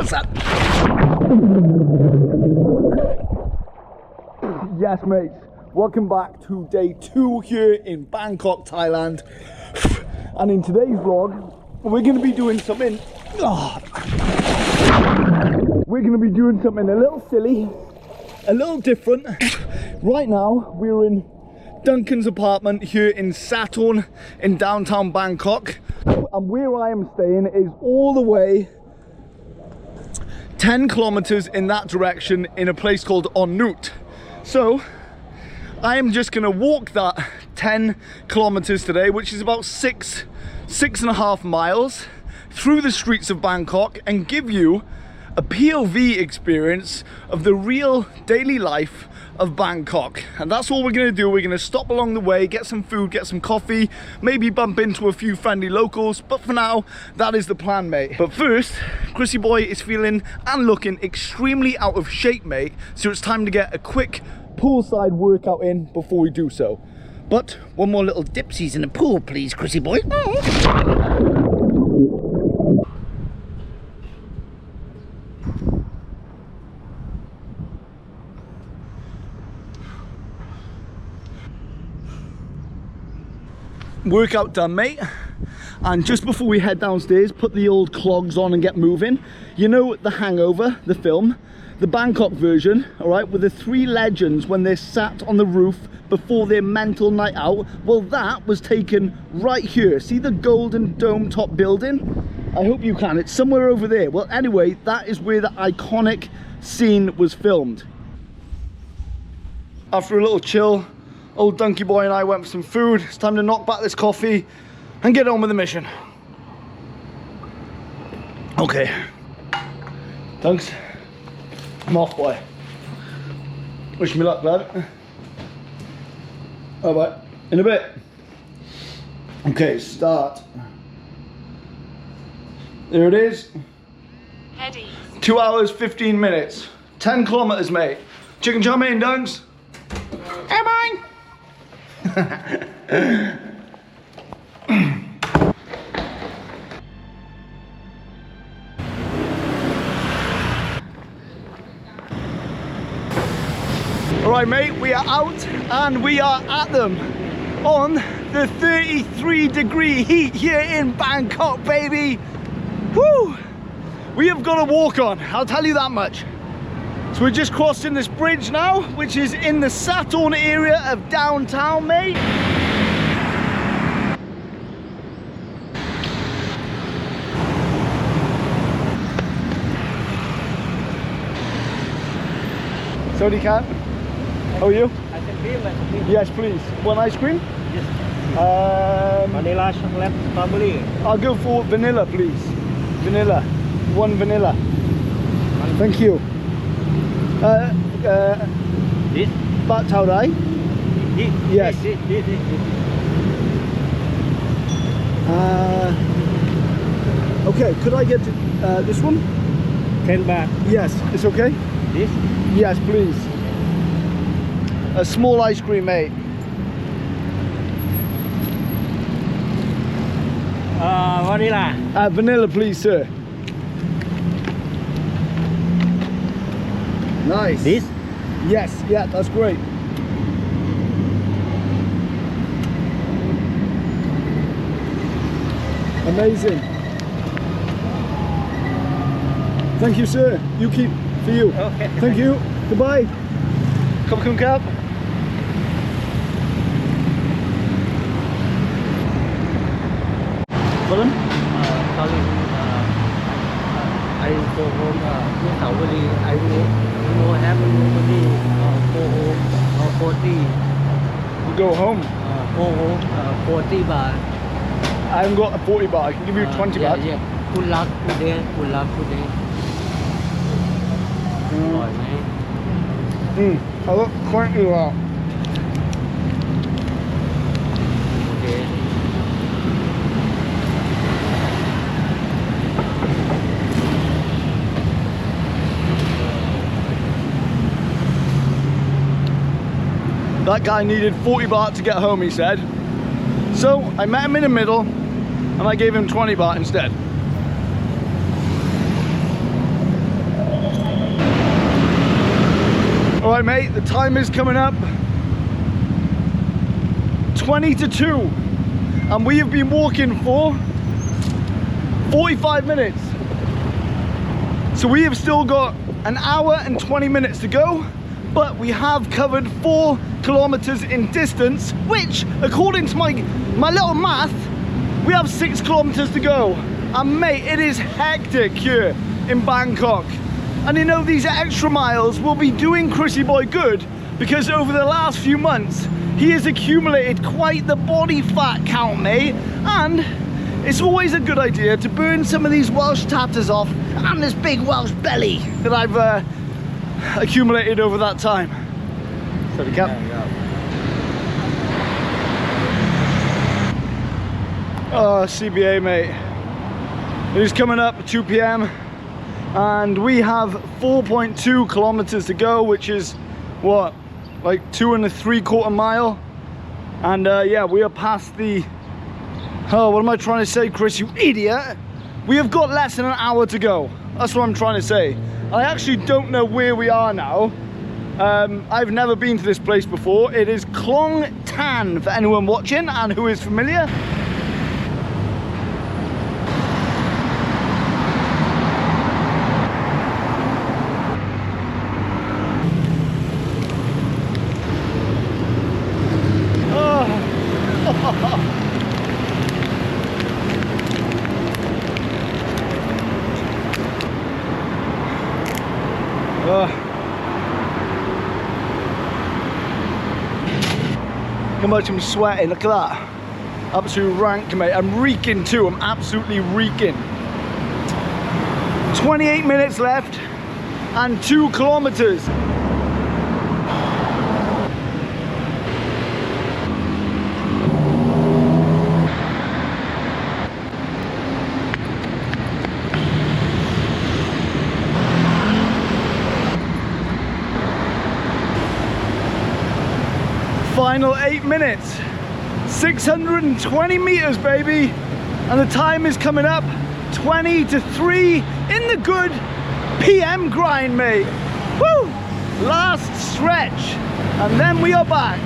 What's up? Yes, mates. Welcome back to day 2 here in Bangkok, Thailand. And in today's vlog, we're going to be doing something. We're going to be doing something a little silly, a little different. Right now, we're in Duncan's apartment here in Sathorn in downtown Bangkok. And where I am staying is all the way 10 kilometers in that direction in a place called Onut. So I am just gonna walk that 10 kilometers today, which is about six and a half miles through the streets of Bangkok, and give you a POV experience of the real daily life of Bangkok. And that's all we're gonna do. We're gonna stop along the way, get some food, get some coffee, maybe bump into a few friendly locals, but for now that is the plan, mate. But first, Chrissy Boy is feeling and looking extremely out of shape, mate, so it's time to get a quick poolside workout in before we do so. But one more little dipsies in the pool, please, Chrissy Boy. Workout done, mate. And just before we head downstairs, put the old clogs on and get moving. You know The Hangover, the film, the Bangkok version, all right, with the 3 legends when they're sat on the roof before their mental night out. Well, that was taken right here. See the golden dome top building? I hope you can. It's somewhere over there. Well, anyway, that is where the iconic scene was filmed. After a little chill, old Donkey Boy and I went for some food. It's time to knock back this coffee and get on with the mission. Okay. Thanks. I'm off, boy. Wish me luck, lad. All right, in a bit. Okay, start. There it is. Heady. 2 hours, 15 minutes. 10 kilometers, mate. Chicken chow mein, dunks. Hey, mine. All right, mate, we are out and we are at them on the 33-degree heat here in Bangkok, baby. Woo! We have got a walk on, I'll tell you that much. So we're just crossing this bridge now, which is in the Sathorn area of downtown, mate. Sorry, cat. How are you? Ice cream. Yes, please. One ice cream? Yes. Vanilla, chocolate, strawberry. I'll go for vanilla, please. Vanilla. One vanilla. Thank you. This? Baht chao dai? Yes. This. Okay, could I get this one? 10 baht. Yes, it's okay? This? Yes, please. A small ice cream, mate. Vanilla. Vanilla, please, sir. Nice. This? Yes, yeah, that's great. Amazing. Thank you, sir. You keep for you. Okay. Thank you. Goodbye. Come, cab. Pardon? Sorry. I go home to Sathorn. I will have nobody go home 40. You go home. Go home 40 baht. I haven't got a 40 baht. I can give you 20 baht. Yeah. Good luck today. Good luck today. อร่อยไหม เขาก็ค่อยอยู่อ่ะ โอเค That guy needed 40 baht to get home, he said. So I met him in the middle and I gave him 20 baht instead. right, mate, the time is coming up. 20 to 2. And we have been walking for 45 minutes. So we have still got an hour and 20 minutes to go, but we have covered 4 kilometers in distance, which, according to my little math, we have 6 kilometers to go. And mate, it is hectic here in Bangkok. And you know, these extra miles will be doing Chrissy Boy good, because over the last few months, he has accumulated quite the body fat count, mate. And it's always a good idea to burn some of these Welsh tatters off and this big Welsh belly that I've accumulated over that time. So the cap. Oh, CBA, mate. It is coming up at 2 p.m. and we have 4.2 kilometers to go, which is what, like 2 3/4 mile. And yeah, we are past the, oh, what am I trying to say, Chris, you idiot? We have got less than an hour to go. That's what I'm trying to say. I actually don't know where we are now. I've never been to this place before. It is Klong Tan for anyone watching and who is familiar. How much I'm sweating, look at that. Absolute rank, mate. I'm reeking too, I'm absolutely reeking. 28 minutes left and 2 kilometers. Final 8 minutes, 620 meters, baby, and the time is coming up 20 to 3 in the good PM grind, mate. Woo! Last stretch, and then we are back.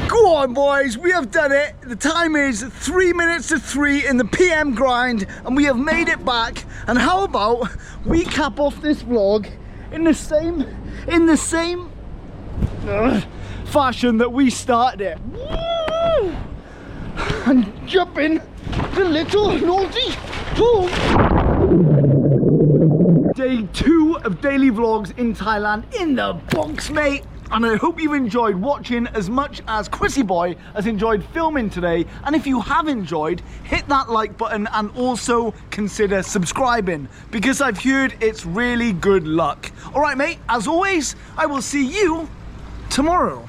Go on, boys, we have done it. The time is 3 minutes to 3 in the PM grind, and we have made it back. And how about we cap off this vlog in the same fashion that we started it. Woo! And jump in the little naughty pool. Day 2 of daily vlogs in Thailand in the box, mate. And I hope you've enjoyed watching as much as Chrissy Boy has enjoyed filming today. And if you have enjoyed, hit that like button and also consider subscribing, because I've heard it's really good luck. All right, mate, as always, I will see you tomorrow.